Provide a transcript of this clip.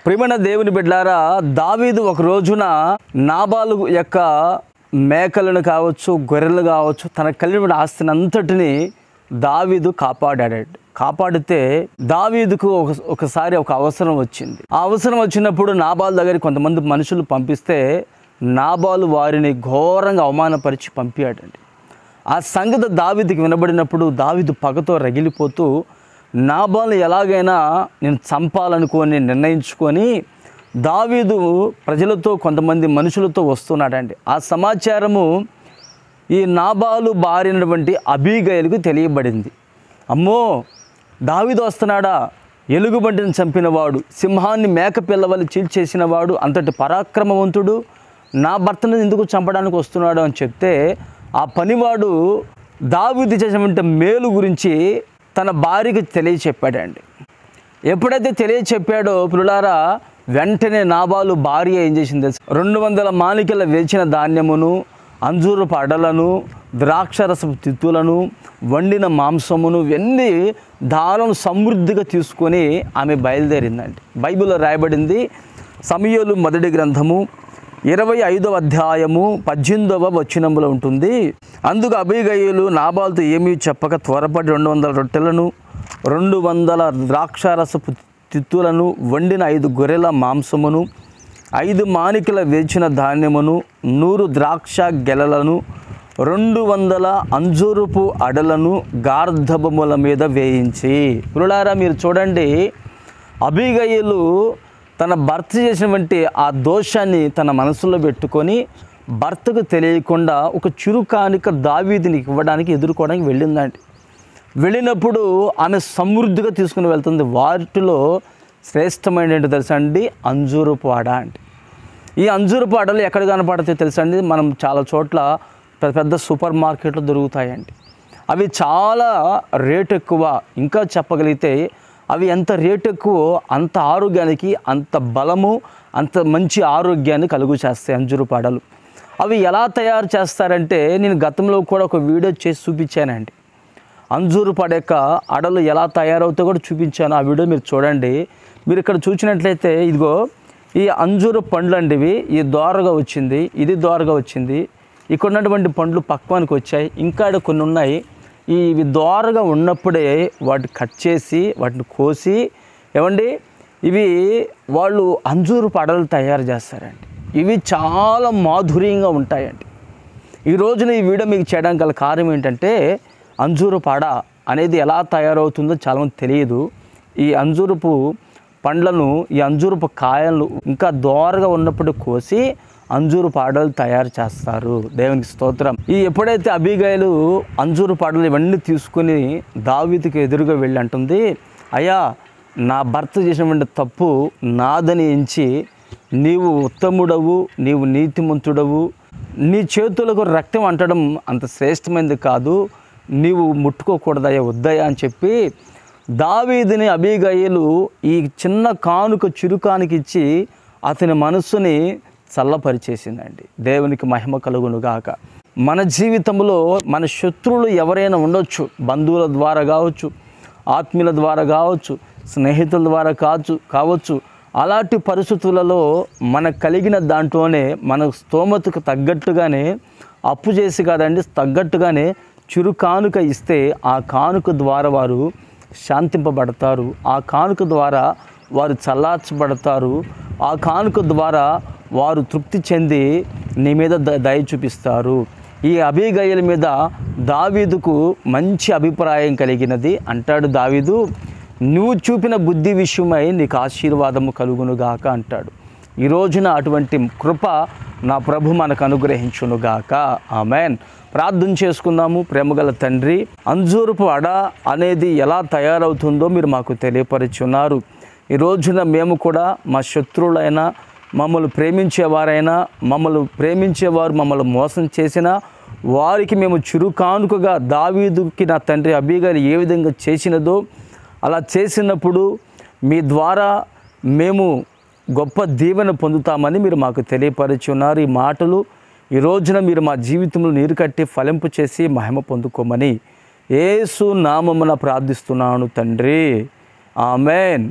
ప్రియమైన దేవుని బిడ్డలారా, దావీదు ఒక రోజున నాబాలు యొక్క మేకలను కావచ్చు, గొర్రెలు కావచ్చు, తనకు కలిగిన ఆస్తిని అంతటిని దావీదు కాపాడితే దావీదుకు ఒకసారి ఒక అవసరం వచ్చింది. ఆ అవసరం వచ్చినప్పుడు నాబాలు దగ్గరికి కొంతమంది మనుషులు పంపిస్తే నాబాలు వారిని ఘోరంగా అవమానపరిచి పంపాడండి. ఆ సంగతి దావీదుకి వినబడినప్పుడు దావీదు పగతో రగిలిపోతూ నాబాలు ఎలాగైనా నేను చంపాలనుకొని నిర్ణయించుకొని దావీదు ప్రజలతో కొంతమంది మనుషులతో వస్తున్నాడండి. ఆ సమాచారము ఈ నాబాలు భార్యైనటువంటి అబీగయలుకు తెలియబడింది. అమ్మో, దావీదు వస్తున్నాడా, ఎలుగుబంటిని చంపినవాడు, సింహాన్ని మేక పిల్లవల్లి చీల్చేసిన వాడు, అంతటి పరాక్రమవంతుడు నా భర్తను ఎందుకు చంపడానికి వస్తున్నాడు అని చెప్తే ఆ పనివాడు దావీదు చేసినటువంటి మేలు గురించి తన భార్యకి తెలియచెప్పాడండి. ఎప్పుడైతే తెలియచెప్పాడో పిల్లారా, వెంటనే నాబాలు భార్య ఏం చేసింది తెలుసు? 200 మానికల వేచిన ధాన్యమును, అంజూరపు అడలను, ద్రాక్షరసపు తిత్తులను, వండిన మాంసమును, ఇవన్నీ దానం సమృద్ధిగా తీసుకొని ఆమె బయలుదేరిందండి. బైబిల్లో రాయబడింది, సమూయేలు మొదటి గ్రంథము 25వ అధ్యాయము 18వ వచనములో ఉంటుంది. అందుకు అబీగయీలు నాబాలుతో ఏమీ చెప్పక త్వరపడి 200 రొట్టెలను, 200 ద్రాక్షారసపు తిత్తులను, వండిన 5 గొర్రెల మాంసమును, 5 మానికల వేచిన ధాన్యమును, 100 ద్రాక్ష గెలలను, 200 అంజూరపు అడలను గార్ధబముల మీద వేయించి. పురులారా, మీరు చూడండి, అబీగయీలు తన భర్త చేసినటువంటి ఆ దోషాన్ని తన మనసులో పెట్టుకొని భర్తకు తెలియకుండా ఒక చురుకానిక దావీదుని ఇవ్వడానికి ఎదుర్కోవడానికి వెళ్ళిందండి. వెళ్ళినప్పుడు ఆమె సమృద్ధిగా తీసుకుని వెళ్తుంది. వాటిలో శ్రేష్టమైన ఏంటో తెలుసా అండి? అంజూరపు అడ అండి. ఈ అంజూరపు అడలు ఎక్కడ కనపడతాయో తెలుసా అండి? మనం చాలా చోట్ల పెద్ద పెద్ద సూపర్ మార్కెట్లో దొరుకుతాయండి. అవి చాలా రేటు ఎక్కువ. ఇంకా చెప్పగలిగితే అవి ఎంత రేటు ఎక్కువ అంత ఆరోగ్యానికి అంత బలము, అంత మంచి ఆరోగ్యాన్ని కలుగు చేస్తాయి అంజూరపు అడలు. అవి ఎలా తయారు చేస్తారంటే నేను గతంలో కూడా ఒక వీడియో చేసి చూపించానండి. అంజూరపు అడలు ఎలా తయారవుతాయో కూడా చూపించాను. ఆ వీడియో మీరు చూడండి. మీరు ఇక్కడ చూసినట్లయితే ఇదిగో ఈ అంజూరపు పండ్లు అండి, ఈ దోరగా వచ్చింది, ఇది దోరగా వచ్చింది, ఇక్కడ ఉన్నటువంటి పండ్లు పక్వానికి వచ్చాయి, ఇంకా కొన్ని ఉన్నాయి. ఇవి దోరగా ఉన్నప్పుడే వాటిని కట్ చేసి వాటిని కోసి ఏమండి ఇవి వాళ్ళు అంజూరపు అడలు తయారు చేస్తారండి. ఇవి చాలా మాధుర్యంగా ఉంటాయండి. ఈ రోజున ఈ వీడియో మీకు చేయడానికి గల కారణం ఏంటంటే అంజూరపు అడ అనేది ఎలా తయారవుతుందో చాలామంది తెలియదు. ఈ అంజూరపు పండ్లను, ఈ అంజూరపు కాయలను ఇంకా దోరగా ఉన్నప్పుడు కోసి అంజూరపు అడలు తయారు చేస్తారు. దేవునికి స్తోత్రం. ఎప్పుడైతే అబీగయలు అంజూరపు అడలు ఇవన్నీ తీసుకుని దావీదుకి ఎదురుగా వెళ్ళి అంటుంది, అయ్యా, నా భర్త చేసినటువంటి తప్పు నాదని ఎంచి నీవు ఉత్తముడవు, నీవు నీతిమంతుడవు, నీ చేతులకు రక్తం అంటడం అంత శ్రేష్టమైనది కాదు, నీవు ముట్టుకోకూడదయ్యా, వద్దయ్యా అని చెప్పి దావీదుని అబీగయలు ఈ చిన్న కానుక చురుకానికి ఇచ్చి అతని మనస్సుని చల్లపరిచేసిందండి. దేవునికి మహిమ కలుగునుగాక. మన జీవితంలో మన శత్రువులు ఎవరైనా ఉండొచ్చు, బంధువుల ద్వారా కావచ్చు, ఆత్మీయుల ద్వారా కావచ్చు, స్నేహితుల ద్వారా కావచ్చు. అలాంటి పరిస్థితులలో మనకు కలిగిన దాంట్లోనే మన స్తోమతకు తగ్గట్టుగానే అప్పు చేసి కాదండి, తగ్గట్టుగానే చిరు కానుక ఇస్తే ఆ కానుక ద్వారా వారు శాంతింపబడతారు, ఆ కానుక ద్వారా వారు చల్లార్చబడతారు, ఆ కానుక ద్వారా వారు తృప్తి చెంది నీ మీద దయ చూపిస్తారు. ఈ అబీగయల మీద దావీదుకు మంచి అభిప్రాయం కలిగినది. అంటాడు దావీదు, నువ్వు చూపిన బుద్ధి విషయమై నీకు ఆశీర్వాదము కలుగునుగాక అంటాడు. ఈ రోజున అటువంటి కృప నా ప్రభు మనకు అనుగ్రహించునుగాక. ఆమెన్. ప్రార్థన చేసుకుందాము. ప్రేమగల తండ్రి, అంజూరపు అడ అనేది ఎలా తయారవుతుందో మీరు మాకు తెలియపరుచున్నారు. ఈ రోజున మేము కూడా మా శత్రువులైనా, మమ్మల్ని ప్రేమించేవారైనా, మమ్మల్ని మోసం చేసిన వారికి మేము చురుకానుకగా దావీదుకి నా తండ్రి అబీగయలు ఏ విధంగా చేసినదో అలా చేసినప్పుడు మీ ద్వారా మేము గొప్ప దీవెన పొందుతామని మీరు మాకు తెలియపరుచున్నారు. ఈ మాటలు ఈ రోజున మీరు మా జీవితంలో నీరు కట్టి ఫలింపు చేసి మహిమ పొందుకోమని యేసు నామమున ప్రార్థిస్తున్నాను తండ్రి. ఆమెన్.